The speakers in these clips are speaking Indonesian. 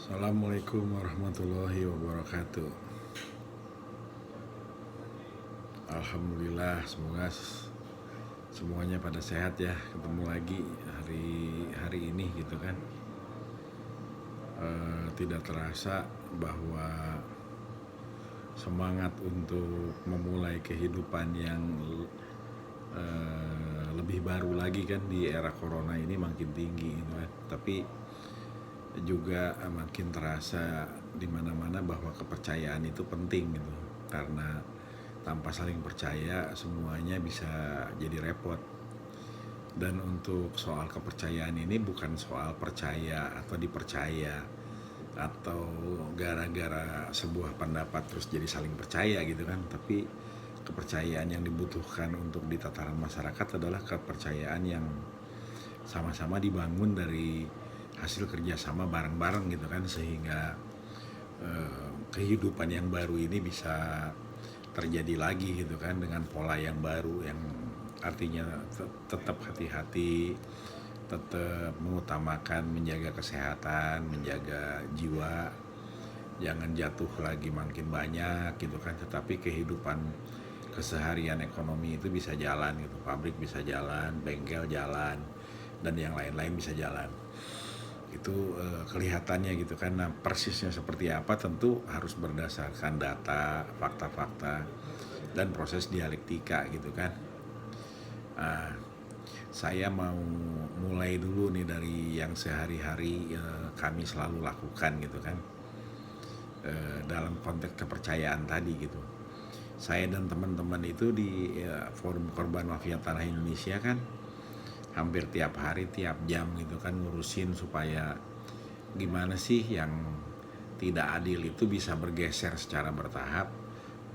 Assalamualaikum warahmatullahi wabarakatuh. Alhamdulillah, semoga semuanya pada sehat ya. Ketemu lagi hari ini gitu kan. Tidak terasa bahwa semangat untuk memulai kehidupan yang lebih baru lagi kan di era corona ini makin tinggi gitu kan. Tapi juga makin terasa di mana-mana bahwa kepercayaan itu penting gitu. Karena tanpa saling percaya semuanya bisa jadi repot. Dan untuk soal kepercayaan ini bukan soal percaya atau dipercaya atau gara-gara sebuah pendapat terus jadi saling percaya gitu kan. Tapi kepercayaan yang dibutuhkan untuk di tataran masyarakat adalah kepercayaan yang sama-sama dibangun dari hasil kerjasama bareng-bareng gitu kan, sehingga kehidupan yang baru ini bisa terjadi lagi gitu kan, dengan pola yang baru yang artinya tetap hati-hati, tetap mengutamakan menjaga kesehatan, menjaga jiwa, jangan jatuh lagi makin banyak gitu kan, tetapi kehidupan keseharian ekonomi itu bisa jalan gitu, pabrik bisa jalan, bengkel jalan, dan yang lain-lain bisa jalan. Itu kelihatannya gitu kan. Nah, persisnya seperti apa tentu harus berdasarkan data, fakta-fakta, dan proses dialektika gitu kan. Saya mau mulai dulu nih dari yang sehari-hari kami selalu lakukan gitu kan, dalam konteks kepercayaan tadi gitu. Saya dan teman-teman itu di Forum Korban Mafia Tanah Indonesia kan hampir tiap hari, tiap jam gitu kan, ngurusin supaya gimana sih yang tidak adil itu bisa bergeser secara bertahap.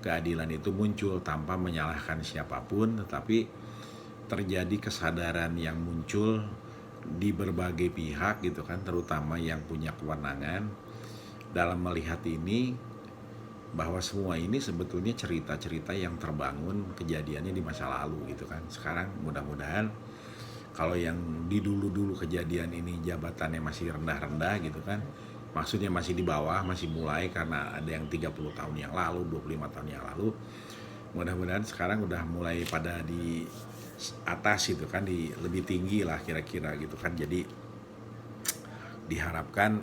Keadilan itu muncul tanpa menyalahkan siapapun, tetapi terjadi kesadaran yang muncul di berbagai pihak gitu kan, terutama yang punya kewenangan dalam melihat ini, bahwa semua ini sebetulnya cerita-cerita yang terbangun kejadiannya di masa lalu gitu kan. Sekarang mudah-mudahan kalau yang di dulu-dulu kejadian ini jabatannya masih rendah-rendah gitu kan, maksudnya masih di bawah, masih mulai karena ada yang 30 tahun yang lalu, 25 tahun yang lalu, mudah-mudahan sekarang udah mulai pada di atas gitu kan, di lebih tinggi lah kira-kira gitu kan. Jadi diharapkan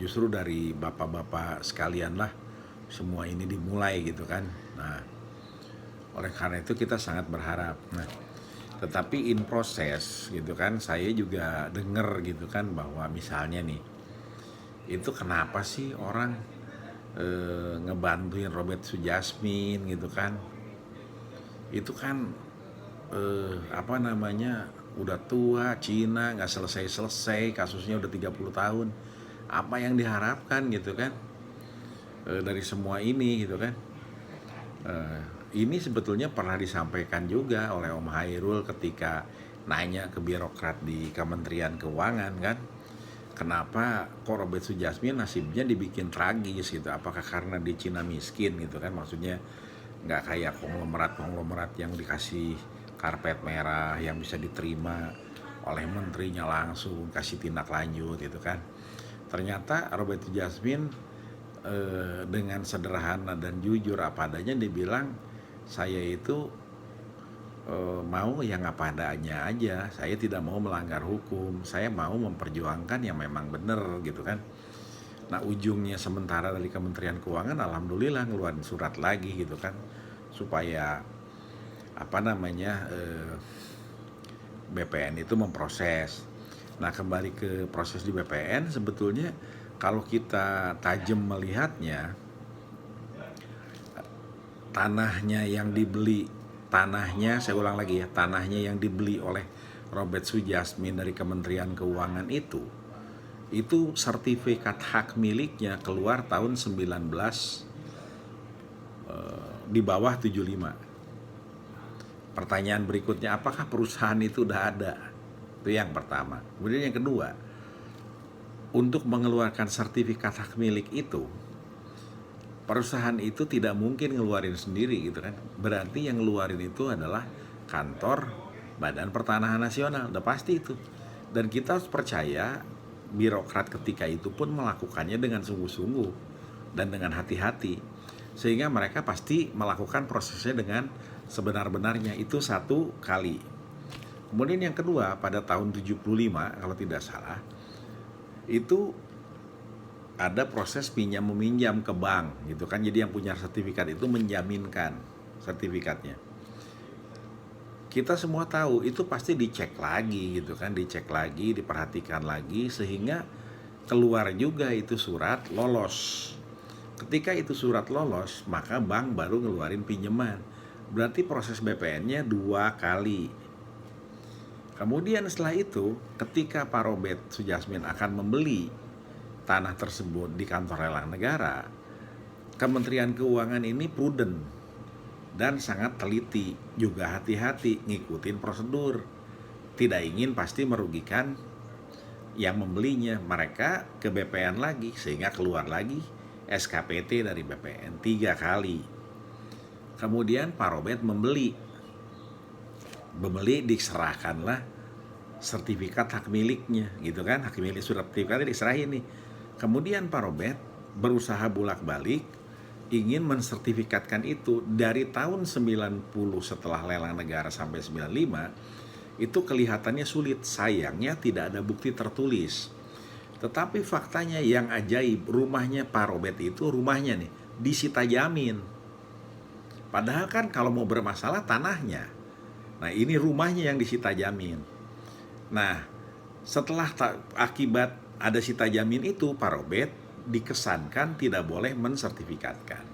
justru dari bapak-bapak sekalian lah semua ini dimulai gitu kan. Nah, oleh karena itu kita sangat berharap. Nah, tetapi in proses gitu kan, saya juga denger gitu kan bahwa misalnya nih, itu kenapa sih orang ngebantuin Robert Sujasmin gitu kan. Itu kan udah tua, Cina, gak selesai-selesai, kasusnya udah 30 tahun. Apa yang diharapkan gitu kan dari semua ini gitu kan. Ini sebetulnya pernah disampaikan juga oleh Om Hairul ketika nanya ke birokrat di Kementerian Keuangan kan, kenapa kok Robert Sujasmin nasibnya dibikin tragis gitu, apakah karena di Cina miskin gitu kan, maksudnya nggak kayak konglomerat yang dikasih karpet merah yang bisa diterima oleh menterinya langsung, kasih tindak lanjut gitu kan. Ternyata Robert Sujasmin dengan sederhana dan jujur apa adanya dibilang, saya itu mau yang apa adanya aja, saya tidak mau melanggar hukum, saya mau memperjuangkan yang memang benar gitu kan. Nah, ujungnya sementara dari Kementerian Keuangan alhamdulillah ngeluarin surat lagi gitu kan, supaya BPN itu memproses. Nah, kembali ke proses di BPN, sebetulnya kalau kita tajam melihatnya, saya ulang lagi ya, tanahnya yang dibeli oleh Robert Sujasmin dari Kementerian Keuangan itu sertifikat hak miliknya keluar tahun 19 di bawah 75. Pertanyaan berikutnya, apakah perusahaan itu udah ada? Itu yang pertama. Kemudian yang kedua, untuk mengeluarkan sertifikat hak milik itu, perusahaan itu tidak mungkin ngeluarin sendiri gitu kan. Berarti yang ngeluarin itu adalah kantor Badan Pertanahan Nasional, udah pasti itu. Dan kita harus percaya birokrat ketika itu pun melakukannya dengan sungguh-sungguh dan dengan hati-hati, sehingga mereka pasti melakukan prosesnya dengan sebenar-benarnya. Itu satu kali. Kemudian yang kedua, pada tahun 75 kalau tidak salah, itu ada proses pinjam meminjam ke bank gitu kan. Jadi yang punya sertifikat itu menjaminkan sertifikatnya. Kita semua tahu itu pasti dicek lagi gitu kan, dicek lagi, diperhatikan lagi, sehingga keluar juga itu surat lolos. Ketika itu surat lolos, maka bank baru ngeluarin pinjaman. Berarti proses BPN-nya 2 kali. Kemudian setelah itu, ketika Pak Robert Sujasmin akan membeli tanah tersebut di kantor lelang negara, Kementerian Keuangan ini prudent dan sangat teliti, juga hati-hati ngikutin prosedur. Tidak ingin pasti merugikan yang membelinya. Mereka ke BPN lagi, sehingga keluar lagi SKPT dari BPN 3 kali. Kemudian Pak Robert membeli diserahkanlah sertifikat hak miliknya gitu kan, hak milik surat sertifikatnya diserahin nih. Kemudian Pak Robert berusaha bolak-balik ingin mensertifikatkan itu. Dari tahun 90 setelah lelang negara sampai 95 itu kelihatannya sulit, sayangnya tidak ada bukti tertulis. Tetapi faktanya yang ajaib, rumahnya Pak Robert itu, rumahnya nih disita jamin. Padahal kan kalau mau bermasalah tanahnya. Nah ini rumahnya yang disita jamin. Nah setelah akibat ada sita jamin itu, Pak Robert dikesankan tidak boleh mensertifikatkan.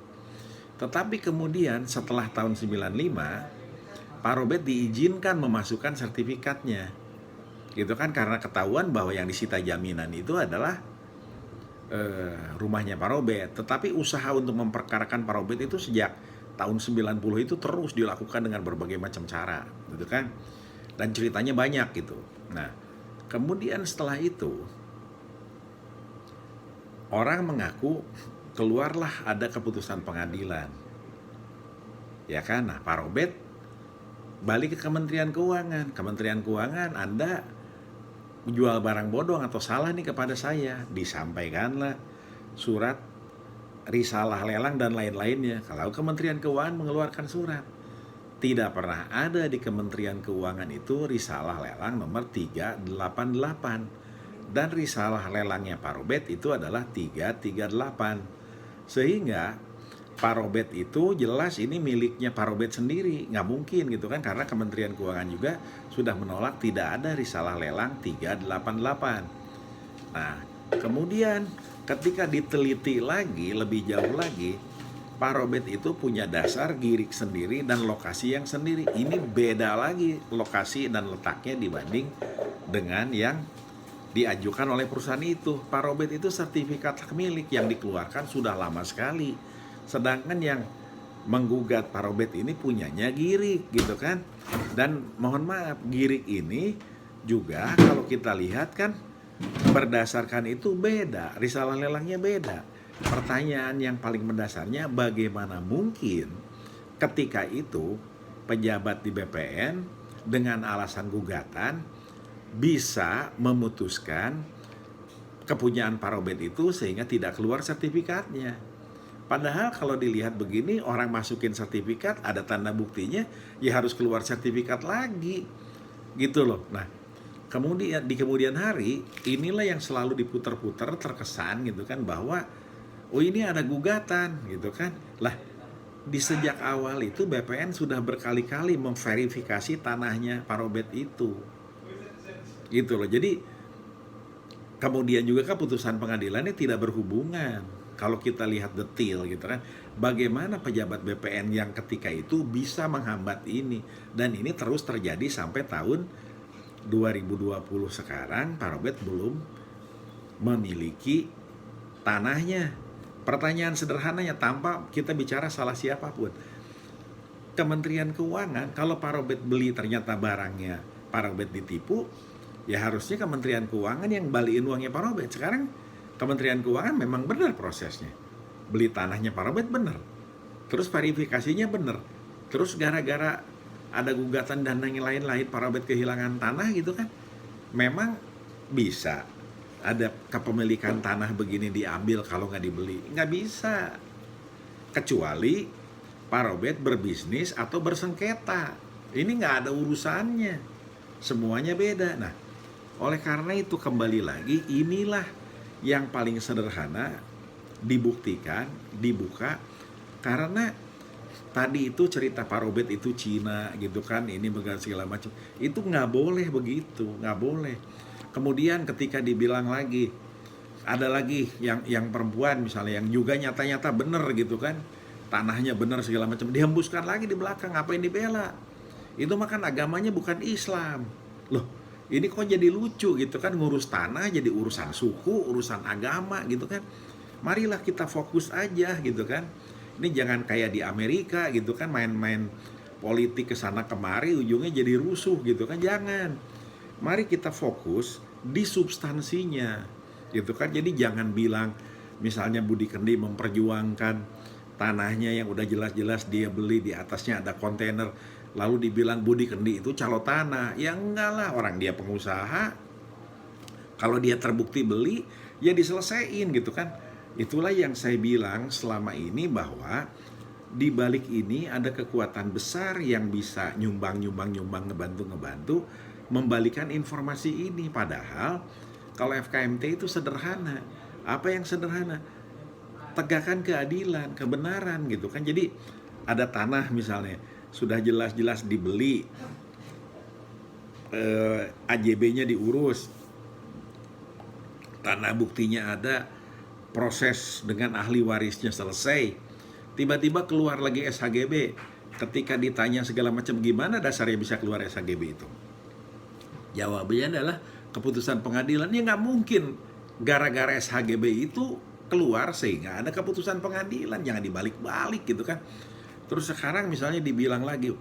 Tetapi kemudian setelah tahun 95, Pak Robert diizinkan memasukkan sertifikatnya. Gitu kan, karena ketahuan bahwa yang disita jaminan itu adalah rumahnya Pak Robert. Tetapi usaha untuk memperkarakan Pak Robert itu sejak tahun 90 itu terus dilakukan dengan berbagai macam cara, gitu kan. Dan ceritanya banyak gitu. Nah, kemudian setelah itu orang mengaku keluarlah ada keputusan pengadilan. Ya kan? Nah, Pak Robert balik ke Kementerian Keuangan. Kementerian Keuangan, Anda jual barang bodong atau salah nih kepada saya. Disampaikanlah surat risalah lelang dan lain-lainnya. Kalau Kementerian Keuangan mengeluarkan surat, tidak pernah ada di Kementerian Keuangan itu risalah lelang nomor 388. Dan risalah lelangnya Pak Robert itu adalah 338. Sehingga Pak Robert itu jelas ini miliknya Pak Robert sendiri. Nggak mungkin gitu kan, karena Kementerian Keuangan juga sudah menolak, tidak ada risalah lelang 388. Nah kemudian ketika diteliti lagi lebih jauh lagi, Pak Robert itu punya dasar girik sendiri dan lokasi yang sendiri. Ini beda lagi lokasi dan letaknya dibanding dengan yang diajukan oleh perusahaan itu. Pak Robert itu sertifikat hak milik yang dikeluarkan sudah lama sekali. Sedangkan yang menggugat Pak Robert ini punyanya girik gitu kan. Dan mohon maaf, girik ini juga kalau kita lihat kan berdasarkan itu beda, risalah lelangnya beda. Pertanyaan yang paling mendasarnya, bagaimana mungkin ketika itu pejabat di BPN dengan alasan gugatan bisa memutuskan kepunyaan Pak Robert itu sehingga tidak keluar sertifikatnya. Padahal kalau dilihat begini, orang masukin sertifikat, ada tanda buktinya, ya harus keluar sertifikat lagi. Gitu loh. Nah, kemudian di kemudian hari, inilah yang selalu diputar-putar terkesan gitu kan, bahwa oh ini ada gugatan gitu kan. Lah, di sejak awal itu BPN sudah berkali-kali memverifikasi tanahnya Pak Robert itu. Gitu loh. Jadi kemudian juga keputusan pengadilannya tidak berhubungan. Kalau kita lihat detail gitu kan, bagaimana pejabat BPN yang ketika itu bisa menghambat ini. Dan ini terus terjadi sampai tahun 2020 sekarang, Pak Robert belum memiliki tanahnya. Pertanyaan sederhananya, tanpa kita bicara salah siapapun, Kementerian Keuangan, kalau Pak Robert beli ternyata barangnya Pak Robert ditipu, ya harusnya Kementerian Keuangan yang balikin uangnya Pak Robert. Sekarang Kementerian Keuangan memang benar prosesnya, beli tanahnya Pak Robert benar, terus verifikasinya benar, terus gara-gara ada gugatan dan yang lain-lain Pak Robert kehilangan tanah gitu kan, memang bisa ada kepemilikan tanah begini diambil kalau nggak dibeli? Nggak bisa. Kecuali Pak Robert berbisnis atau bersengketa. Ini nggak ada urusannya. Semuanya beda. Nah, oleh karena itu kembali lagi, inilah yang paling sederhana dibuktikan, dibuka. Karena tadi itu cerita Pak Robert itu Cina gitu kan, ini segala macam. Itu nggak boleh begitu, nggak boleh. Kemudian ketika dibilang lagi, ada lagi yang perempuan misalnya yang juga nyata-nyata bener gitu kan, tanahnya bener segala macam, dihembuskan lagi di belakang, ngapain dibela? Itu makan agamanya bukan Islam. Loh, ini kok jadi lucu gitu kan, ngurus tanah jadi urusan suku, urusan agama gitu kan. Marilah kita fokus aja gitu kan. Ini jangan kayak di Amerika gitu kan, main-main politik kesana kemari ujungnya jadi rusuh gitu kan, jangan. Mari kita fokus di substansinya gitu kan. Jadi jangan bilang misalnya Budi Kendi memperjuangkan tanahnya yang udah jelas-jelas dia beli, di atasnya ada kontainer, lalu dibilang Budi Kendi itu calo tanah. Ya enggak lah, orang dia pengusaha, kalau dia terbukti beli ya diselesaiin gitu kan. Itulah yang saya bilang selama ini, bahwa di balik ini ada kekuatan besar yang bisa nyumbang, ngebantu membalikan informasi ini. Padahal kalau FKMT itu sederhana. Apa yang sederhana? Tegakkan keadilan, kebenaran gitu kan. Jadi ada tanah misalnya sudah jelas-jelas dibeli, AJB-nya diurus, tanah buktinya ada, proses dengan ahli warisnya selesai, tiba-tiba keluar lagi SHGB. Ketika ditanya segala macam, gimana dasarnya bisa keluar SHGB itu? Jawabannya adalah keputusan pengadilan. Ya nggak mungkin gara-gara SHGB itu keluar sehingga ada keputusan pengadilan. Jangan dibalik-balik gitu kan. Terus sekarang misalnya dibilang lagi,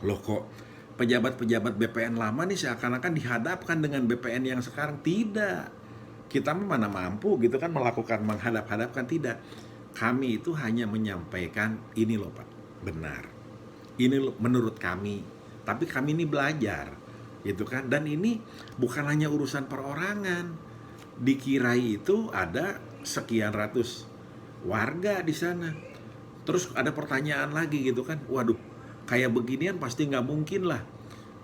loh kok pejabat-pejabat BPN lama nih seakan-akan dihadapkan dengan BPN yang sekarang. Tidak. Kita mana mampu gitu kan melakukan menghadap-hadapkan, tidak. Kami itu hanya menyampaikan, ini loh Pak, benar. Ini loh, menurut kami. Tapi kami ini belajar gitu kan. Dan ini bukan hanya urusan perorangan. Di Kirai itu ada sekian ratus warga di sana. Terus ada pertanyaan lagi gitu kan, waduh, kayak beginian pasti nggak mungkin lah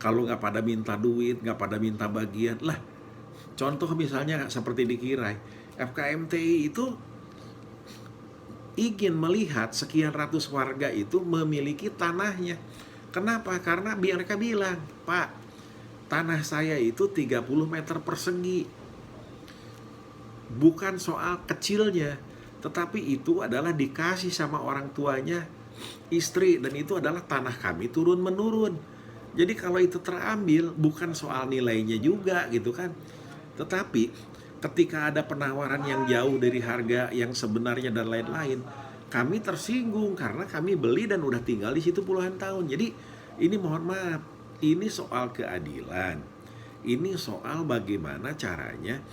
kalau nggak pada minta duit, nggak pada minta bagian lah. Contoh misalnya seperti di Kirai, FKMTI itu ingin melihat sekian ratus warga itu memiliki tanahnya. Kenapa? Karena mereka bilang, Pak, tanah saya itu 30 meter persegi. Bukan soal kecilnya, tetapi itu adalah dikasih sama orang tuanya istri, dan itu adalah tanah kami turun-menurun. Jadi kalau itu terambil, bukan soal nilainya juga gitu kan. Tetapi ketika ada penawaran yang jauh dari harga yang sebenarnya dan lain-lain, kami tersinggung karena kami beli dan udah tinggal di situ puluhan tahun. Jadi ini mohon maaf, ini soal keadilan. Ini soal bagaimana caranya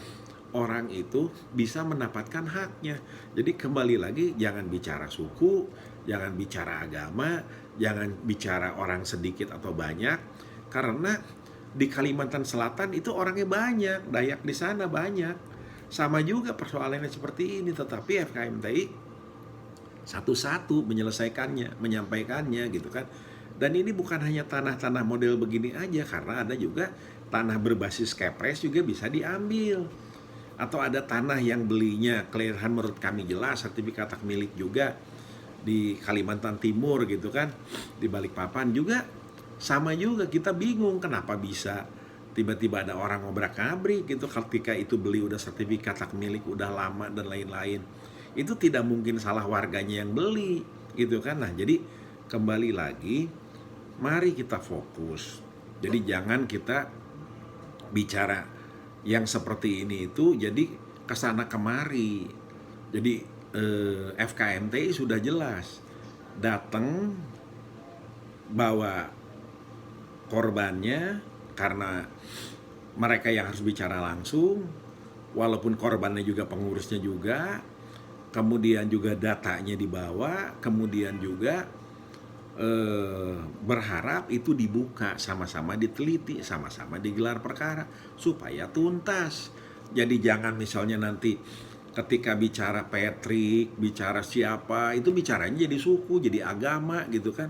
orang itu bisa mendapatkan haknya. Jadi kembali lagi, jangan bicara suku, jangan bicara agama, jangan bicara orang sedikit atau banyak, karena di Kalimantan Selatan itu orangnya banyak, Dayak di sana banyak. Sama juga persoalannya seperti ini, tetapi FKMTI satu-satu menyelesaikannya, menyampaikannya gitu kan. Dan ini bukan hanya tanah-tanah model begini aja, karena ada juga tanah berbasis kepres juga bisa diambil. Atau ada tanah yang belinya kelihatan menurut kami jelas, sertifikat hak milik juga di Kalimantan Timur gitu kan, di Balikpapan juga. Sama juga, kita bingung kenapa bisa tiba-tiba ada orang ngobrak-ngabrik gitu ketika itu beli udah sertifikat hak milik udah lama dan lain-lain. Itu tidak mungkin salah warganya yang beli gitu kan. Nah, jadi kembali lagi, mari kita fokus. Jadi jangan kita bicara yang seperti ini itu jadi kesana kemari. Jadi FKMTI sudah jelas datang bawa korbannya, karena mereka yang harus bicara langsung, walaupun korbannya juga pengurusnya juga, kemudian juga datanya dibawa, kemudian juga berharap itu dibuka, sama-sama diteliti, sama-sama digelar perkara supaya tuntas. Jadi jangan misalnya nanti ketika bicara Patrick, bicara siapa, itu bicaranya jadi suku, jadi agama gitu kan.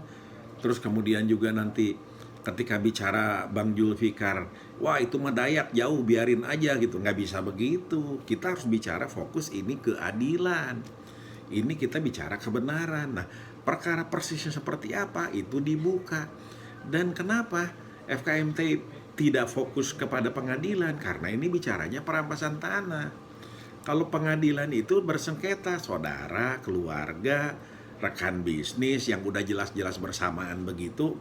Terus kemudian juga nanti ketika bicara Bang Julfikar, wah itu mah Dayak jauh, biarin aja gitu. Nggak bisa begitu. Kita harus bicara fokus ini keadilan. Ini kita bicara kebenaran. Nah, perkara persisnya seperti apa itu dibuka. Dan kenapa FKMT tidak fokus kepada pengadilan? Karena ini bicaranya perampasan tanah. Kalau pengadilan itu bersengketa saudara, keluarga, rekan bisnis yang udah jelas-jelas bersamaan begitu,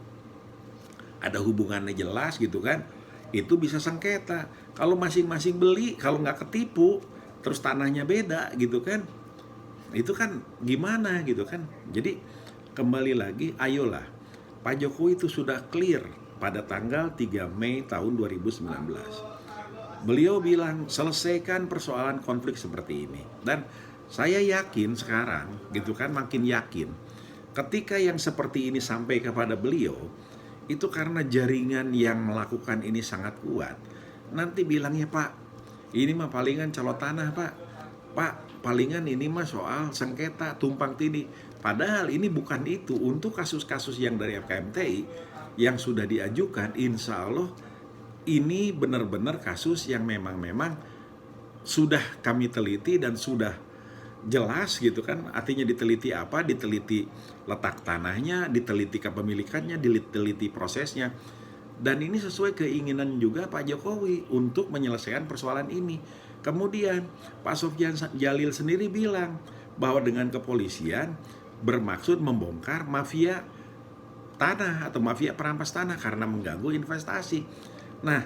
ada hubungannya jelas gitu kan, itu bisa sengketa. Kalau masing-masing beli, kalau nggak ketipu, terus tanahnya beda gitu kan, itu kan gimana gitu kan. Jadi kembali lagi, ayolah, Pak Jokowi itu sudah clear pada tanggal 3 Mei tahun 2019. Beliau bilang selesaikan persoalan konflik seperti ini. Dan saya yakin sekarang gitu kan, makin yakin ketika yang seperti ini sampai kepada beliau, itu karena jaringan yang melakukan ini sangat kuat. Nanti bilangnya, Pak, ini mah palingan calon tanah, Pak. Pak, palingan ini mah soal sengketa tumpang tindih. Padahal ini bukan itu. Untuk kasus-kasus yang dari FKMTI yang sudah diajukan, insya Allah ini benar-benar kasus yang memang sudah kami teliti dan sudah jelas gitu kan. Artinya diteliti apa? Diteliti letak tanahnya, diteliti kepemilikannya, diteliti prosesnya. Dan ini sesuai keinginan juga Pak Jokowi untuk menyelesaikan persoalan ini. Kemudian Pak Sofyan Jalil sendiri bilang bahwa dengan kepolisian bermaksud membongkar mafia tanah atau mafia perampas tanah karena mengganggu investasi. Nah,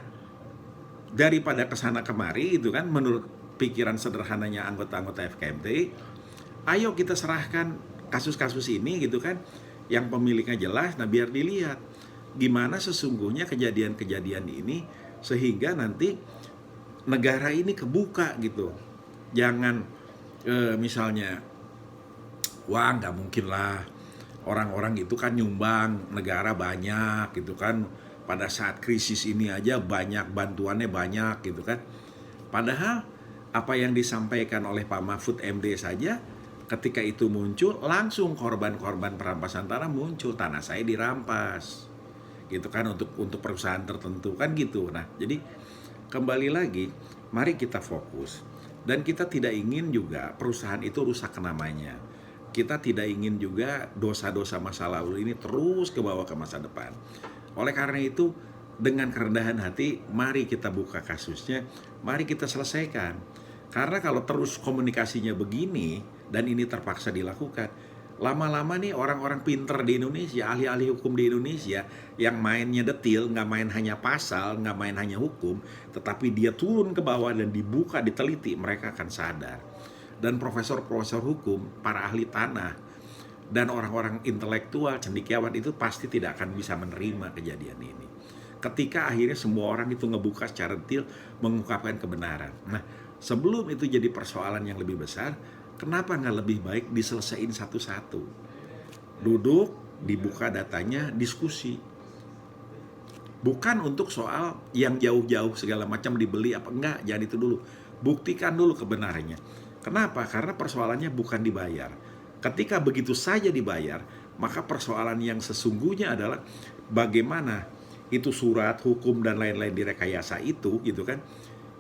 daripada kesana kemari itu kan, menurut pikiran sederhananya anggota-anggota FKMTI, ayo kita serahkan kasus-kasus ini gitu kan, yang pemiliknya jelas. Nah, biar dilihat gimana sesungguhnya kejadian-kejadian ini, sehingga nanti negara ini kebuka gitu. Jangan misalnya, wah nggak mungkin lah, orang-orang itu kan nyumbang negara banyak gitu kan, pada saat krisis ini aja banyak bantuannya banyak gitu kan. Padahal apa yang disampaikan oleh Pak Mahfud MD saja, ketika itu muncul langsung korban-korban perampasan tanah muncul, tanah saya dirampas gitu kan, untuk perusahaan tertentu kan gitu. Nah, jadi kembali lagi, mari kita fokus. Dan kita tidak ingin juga perusahaan itu rusak namanya. Kita tidak ingin juga dosa-dosa masa lalu ini terus ke bawah ke masa depan. Oleh karena itu, dengan kerendahan hati, mari kita buka kasusnya, mari kita selesaikan. Karena kalau terus komunikasinya begini, dan ini terpaksa dilakukan, lama-lama nih orang-orang pinter di Indonesia, ahli-ahli hukum di Indonesia, yang mainnya detil, nggak main hanya pasal, nggak main hanya hukum, tetapi dia turun ke bawah dan dibuka, diteliti, mereka akan sadar. Dan profesor-profesor hukum, para ahli tanah, dan orang-orang intelektual, cendekiawan itu pasti tidak akan bisa menerima kejadian ini. Ketika akhirnya semua orang itu ngebuka secara detail, mengungkapkan kebenaran. Nah, sebelum itu jadi persoalan yang lebih besar, kenapa nggak lebih baik diselesaikan satu-satu? Duduk, dibuka datanya, diskusi. Bukan untuk soal yang jauh-jauh segala macam dibeli apa enggak, jangan itu dulu. Buktikan dulu kebenarannya. Kenapa? Karena persoalannya bukan dibayar. Ketika begitu saja dibayar, maka persoalan yang sesungguhnya adalah bagaimana itu surat, hukum, dan lain-lain direkayasa itu gitu kan,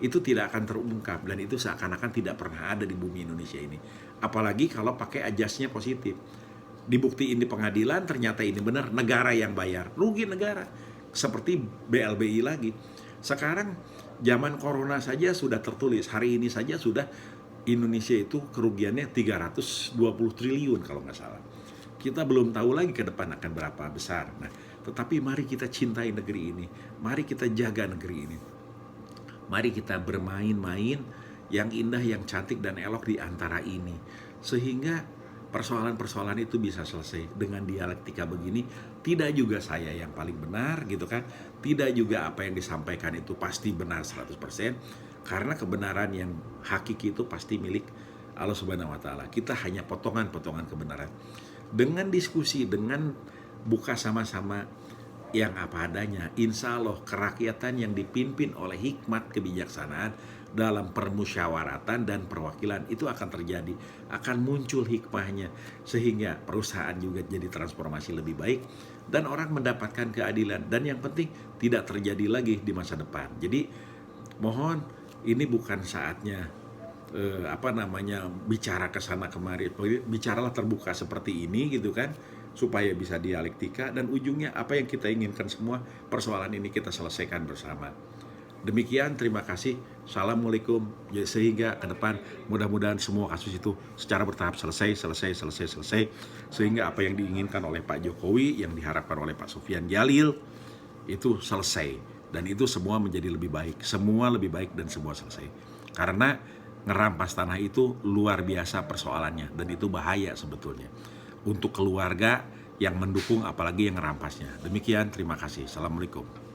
itu tidak akan terungkap, dan itu seakan-akan tidak pernah ada di bumi Indonesia ini. Apalagi kalau pakai ajasnya positif. Dibuktiin di pengadilan, ternyata ini benar, negara yang bayar, rugi negara. Seperti BLBI lagi. Sekarang zaman corona saja sudah tertulis, hari ini saja sudah Indonesia itu kerugiannya 320 triliun kalau nggak salah. Kita belum tahu lagi ke depan akan berapa besar. Nah, tetapi mari kita cintai negeri ini. Mari kita jaga negeri ini. Mari kita bermain-main yang indah, yang cantik dan elok di antara ini. Sehingga persoalan-persoalan itu bisa selesai dengan dialektika begini. Tidak juga saya yang paling benar gitu kan. Tidak juga apa yang disampaikan itu pasti benar 100%. Karena kebenaran yang hakiki itu pasti milik Allah Subhanahu wa Ta'ala. Kita hanya potongan-potongan kebenaran. Dengan diskusi, dengan buka sama-sama yang apa adanya, insya Allah kerakyatan yang dipimpin oleh hikmat kebijaksanaan dalam permusyawaratan dan perwakilan itu akan terjadi, akan muncul hikmahnya sehingga perusahaan juga jadi transformasi lebih baik dan orang mendapatkan keadilan, dan yang penting tidak terjadi lagi di masa depan. Jadi mohon, ini bukan saatnya bicara ke sana kemari. Bicaralah terbuka seperti ini gitu kan, supaya bisa dialektika dan ujungnya apa yang kita inginkan semua, persoalan ini kita selesaikan bersama. Demikian, terima kasih. Assalamualaikum. Ya, sehingga ke depan mudah-mudahan semua kasus itu secara bertahap selesai, sehingga apa yang diinginkan oleh Pak Jokowi, yang diharapkan oleh Pak Sufyan Jalil itu selesai, dan itu semua menjadi lebih baik, semua lebih baik dan semua selesai. Karena ngerampas tanah itu luar biasa persoalannya, dan itu bahaya sebetulnya untuk keluarga yang mendukung apalagi yang ngerampasnya. Demikian, terima kasih. Assalamualaikum.